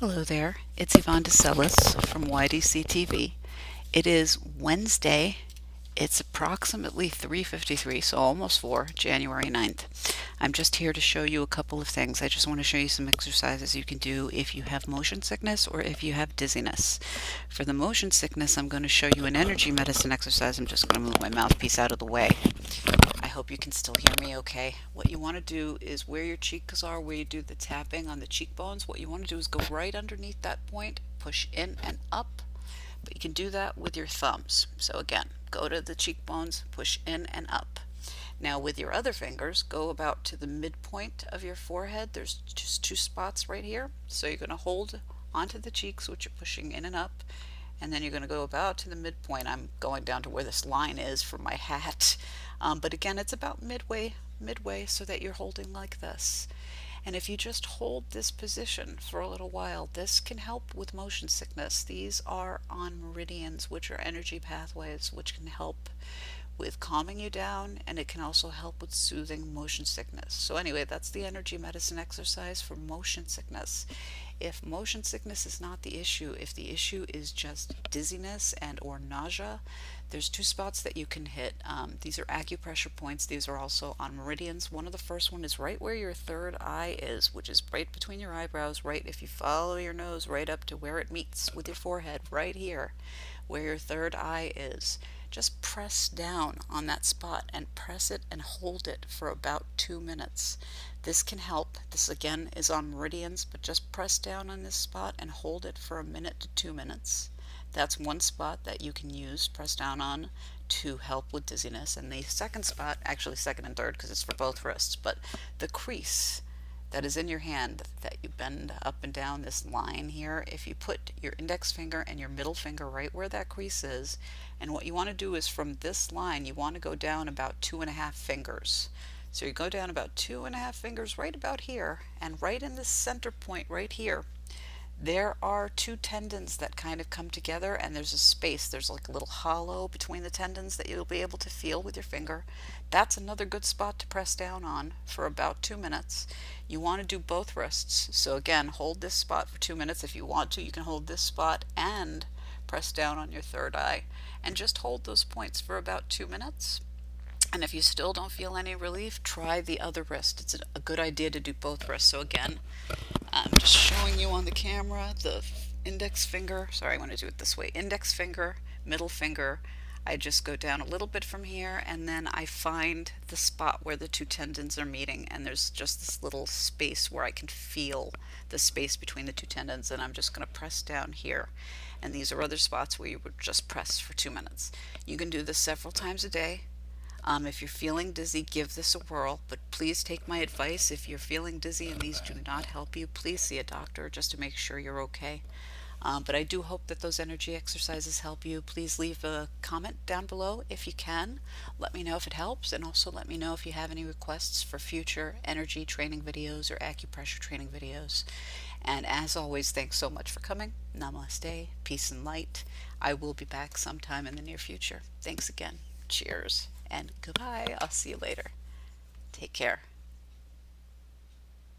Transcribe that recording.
Hello there, it's Yvonne de Celis from YDCtv. It is Wednesday. It's approximately 3:53, so almost 4, January 9th. I'm just here to show you a couple of things. I just want to show you some exercises you can do if you have motion sickness or if you have dizziness. For the motion sickness, I'm going to show you an energy medicine exercise. I'm just going to move my mouthpiece out of the way. I hope you can still hear me okay. What you want to do is where your cheeks are, where you do the tapping on the cheekbones, what you want to do is go right underneath that point, push in and up, but you can do that with your thumbs. So again, go to the cheekbones, push in and up. Now with your other fingers, go about to the midpoint of your forehead. There's just two spots right here. So you're going to hold onto the cheeks, which you're pushing in and up, and then you're going to go about to the midpoint. I'm going down to where this line is for my hat. But again, it's about midway so that you're holding like this. And if you just hold this position for a little while, this can help with motion sickness. These are on meridians, which are energy pathways, which can help with calming you down, and it can also help with soothing motion sickness. So anyway, that's the energy medicine exercise for motion sickness. If motion sickness is not the issue, if the issue is just dizziness and or nausea, there's two spots that you can hit. These are acupressure points. These are also on meridians. One of the first one is right where your third eye is, which is right between your eyebrows, right if you follow your nose right up to where it meets with your forehead, right here where your third eye is. Just press down on that spot and press it and hold it for about 2 minutes. This can help. This again is on meridians, but just press down on this spot and hold it for 1 minute to 2 minutes. That's one spot that you can use, press down on, to help with dizziness. And the second spot, actually second and third because it's for both wrists, but the crease that is in your hand that you bend up and down this line here, if you put your index finger and your middle finger right where that crease is, and what you want to do is from this line you want to go down about 2.5 fingers. So you go down about 2.5 fingers right about here, and right in this center point right here there are two tendons that kind of come together, and there's a space, there's like a little hollow between the tendons that you'll be able to feel with your finger. That's another good spot to press down on for about 2 minutes. You want to do both wrists, so again, hold this spot for 2 minutes. If you want to, you can hold this spot and press down on your third eye, and just hold those points for about 2 minutes. And if you still don't feel any relief, try the other wrist. It's a good idea to do both wrists. So again, I'm just showing you on the camera the index finger. Sorry, I want to do it this way. Index finger, middle finger. I just go down a little bit from here, and then I find the spot where the two tendons are meeting, and there's just this little space where I can feel the space between the two tendons, and I'm just going to press down here. And these are other spots where you would just press for 2 minutes. You can do this several times a day. If you're feeling dizzy, give this a whirl, but please take my advice. If you're feeling dizzy and these do not help you, please see a doctor just to make sure you're okay. But I do hope that those energy exercises help you. Please leave a comment down below if you can. Let me know if it helps, and also let me know if you have any requests for future energy training videos or acupressure training videos. And as always, thanks so much for coming. Namaste, peace and light. I will be back sometime in the near future. Thanks again. Cheers and goodbye. I'll see you later. Take care.